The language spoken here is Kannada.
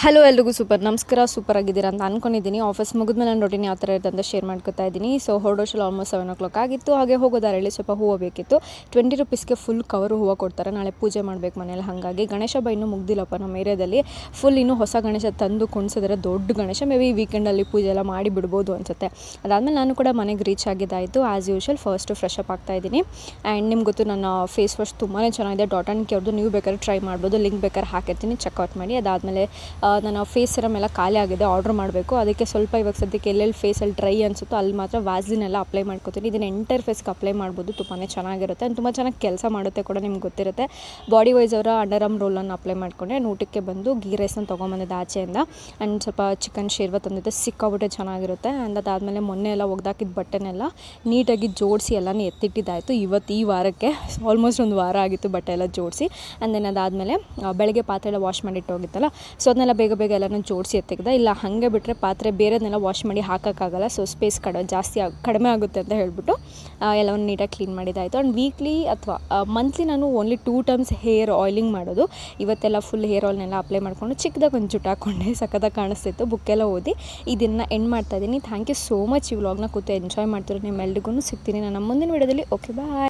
ಹಲೋ ಎಲ್ರಿಗೂ ನಮಸ್ಕಾರ ಸೂಪರಾಗಿದ್ದೀರಾ ಅಂತ ಅಂದ್ಕೊಂಡಿದ್ದೀನಿ. ಆಫೀಸ್ ಮುಗಿದ್ಮೇಲೆ ನಾನು ರೊಟೀನ್ ಯಾವ ಥರ ಇರುತ್ತೆ ಅಂತ ಶೇರ್ ಮಾಡ್ಕೊತಾ ಇದ್ದೀನಿ. ಸೊ ಹೊರಡೋಷ್ಟರಲ್ಲಿ ಆಲ್ಮೋಸ್ಟ್ 7 ಆಗಿತ್ತು. ಹಾಗೆ ಹೋಗೋದಾರಲ್ಲಿ ಸ್ವಲ್ಪ ಹೂವು ಬೇಕಿತ್ತು. 20 ರೂಪೀಸ್ಗೆ ಫುಲ್ ಕವರು ಹೂವು ಕೊಡ್ತಾರೆ. ನಾಳೆ ಪೂಜೆ ಮಾಡಬೇಕು ಮನೇಲಿ. ಹಾಗಾಗಿ ಗಣೇಶ ಹಬ್ಬ ಇನ್ನೂ ಮುಗ್ದಿಲ್ಲಪ್ಪ ನಮ್ಮ ಏರಿಯಾದಲ್ಲಿ. ಫುಲ್ ಇನ್ನೂ ಹೊಸ ಗಣೇಶ ತಂದು ಕುಣಿಸಿದ್ರೆ ದೊಡ್ಡ ಗಣೇಶ. ಮೇ ಬಿ ವೀಕೆಂಡಲ್ಲಿ ಪೂಜೆ ಎಲ್ಲ ಮಾಡಿ ಬಿಡ್ಬೋದು ಅನಿಸುತ್ತೆ. ಅದಾದಮೇಲೆ ನಾನು ಕೂಡ ಮನೆಗೆ ರೀಚ್ ಆಗಿದ್ದಾಯಿತು. As usual first fresh up ಆಗ್ತಾಯಿದ್ದೀನಿ. ಆ್ಯಂಡ್ ನಿಮ್ಗೆ ಗೊತ್ತು ನನ್ನ ಫೇಸ್ ವಾಶ್ ತುಂಬಾ ಚೆನ್ನಾಗಿದೆ. ಡಾಟ್ ಆ್ಯಂಡ್ ಕೇರ್ದು ನೀವು ಬೇಕಾದ್ರೆ ಟ್ರೈ ಮಾಡ್ಬೋದು. ಲಿಂಕ್ ಬೇಕಾದ್ರೆ ಹಾಕಿರ್ತೀನಿ, ಚೆಕ್ಔಟ್ ಮಾಡಿ. ಅದಾದಮೇಲೆ ನನ್ನ ಫೇಸ್ ಸಿರಮ್ ಎಲ್ಲ ಖಾಲಿ ಆಗಿದೆ, ಆರ್ಡ್ರ್ ಮಾಡಬೇಕು. ಅದಕ್ಕೆ ಸ್ವಲ್ಪ ಇವಾಗ ಸದ್ಯಕ್ಕೆ ಎಲ್ಲೆಲ್ಲಿ ಫೇಸಲ್ಲಿ ಡ್ರೈ ಅನಿಸುತ್ತೋ ಅಲ್ಲಿ ಮಾತ್ರ ವ್ಯಾಸ್ಲಿನ್ ಎಲ್ಲ ಅಪ್ಲೈ ಮಾಡ್ಕೊತೀನಿ. ಇದನ್ನು ಎಂಟೈರ್ ಫೇಸ್ಗೆ ಅಪ್ಲೈ ಮಾಡ್ಬೋದು. ತುಂಬಾ ಚೆನ್ನಾಗಿರುತ್ತೆ ಆ್ಯಂಡ್ ತುಂಬ ಚೆನ್ನಾಗಿ ಕೆಲಸ ಮಾಡುತ್ತೆ ಕೂಡ. ನಿಮ್ಗೆ ಗೊತ್ತಿರುತ್ತೆ. ಬಾಡಿ ವೈಸ್ ಅವರ ಅಂಡರ್ ಆರ್ಮ್ ರೋಲನ್ನು ಅಪ್ಲೈ ಮಾಡಿಕೊಂಡೆ. ಊಟಕ್ಕೆ ಬಂದು ಗೀ ರೈಸ್ನ ತೊಗೊಂಬಂದಿದ್ದೆ ಆಚೆಯಿಂದ. ಆ್ಯಂಡ್ ಸ್ವಲ್ಪ ಚಿಕನ್ ಶೇರ್ವ ತಂದಿದ್ದೆ, ಸಿಕ್ಕಾಬಿಟ್ಟೆ ಚೆನ್ನಾಗಿರುತ್ತೆ. ಆ್ಯಂಡ್ ಅದಾದಮೇಲೆ ಮೊನ್ನೆ ಎಲ್ಲ ಒಗ್ದಾಕಿದ ಬಟ್ಟೆನೆಲ್ಲ ನೀಟಾಗಿ ಜೋಡಿಸಿ ಎಲ್ಲನೂ ಎತ್ತಿಟ್ಟಿದ್ದಾಯಿತು. ಇವತ್ತು ಈ ವಾರಕ್ಕೆ ಆಲ್ಮೋಸ್ಟ್ ಒಂದು ವಾರ ಆಗಿತ್ತು ಬಟ್ಟೆ ಎಲ್ಲ ಜೋಡಿಸಿ. ಆ್ಯಂಡ್ ದೆನ್ ಅದಾದಮೇಲೆ ಬೆಳಗ್ಗೆ ಪಾತ್ರೆ ಎಲ್ಲ ವಾಶ್ ಮಾಡಿಟ್ಟು ಹೋಗಿತ್ತಲ್ಲ, ಸೊ ಅದನ್ನೆಲ್ಲ ಬೇಗ ಎಲ್ಲನೂ ಜೋಡಿಸಿ ಎತ್ತಿಕ್ದೆ. ಇಲ್ಲ ಹಾಗೆ ಬಿಟ್ಟರೆ ಪಾತ್ರೆ ಬೇರೆದನ್ನೆಲ್ಲ ವಾಶ್ ಮಾಡಿ ಹಾಕೋಕ್ಕಾಗಲ್ಲ. ಸೊ ಸ್ಪೇಸ್ ಕಡಿಮೆ ಆಗುತ್ತೆ ಅಂತ ಹೇಳ್ಬಿಟ್ಟು ಎಲ್ಲವನ್ನು ನೀಟಾಗಿ ಕ್ಲೀನ್ ಮಾಡಿದ್ದಾಯಿತು. ಆ್ಯಂಡ್ ವೀಕ್ಲಿ ಅಥವಾ ಮಂತ್ಲಿ ನಾನು ಓನ್ಲಿ 2 ಟೈಮ್ಸ್ ಹೇರ್ ಆಯಿಲಿಂಗ್ ಮಾಡೋದು. ಇವತ್ತೆಲ್ಲ ಫುಲ್ ಹೇರ್ ಆಯಿಲ್ನೆಲ್ಲ ಅಪ್ಲೈ ಮಾಡಿಕೊಂಡು ಚಿಕ್ಕದಾಗಿ ಒಂದು ಜುಟ್ಟು ಹಾಕ್ಕೊಂಡೆ. ಸಖತ್ತಾಗಿ ಕಾಣಿಸ್ತಿತ್ತು. ಬುಕ್ಕೆಲ್ಲ ಓದಿ ಇದನ್ನು ಎಂಡ್ ಮಾಡ್ತಾಯಿದ್ದೀನಿ. Thank you so much. ಈ ವ್ಲಾಗ್ನ ಕೂತು ಎಂಜಾಯ್ ಮಾಡ್ತಿರೋ ನಿಮ್ಮೆಲ್ರಿಗೂ. ಸಿಗ್ತೀನಿ ನಾನು ಮುಂದಿನ ವಿಡಿಯೋದಲ್ಲಿ. ಓಕೆ, ಬಾಯ್.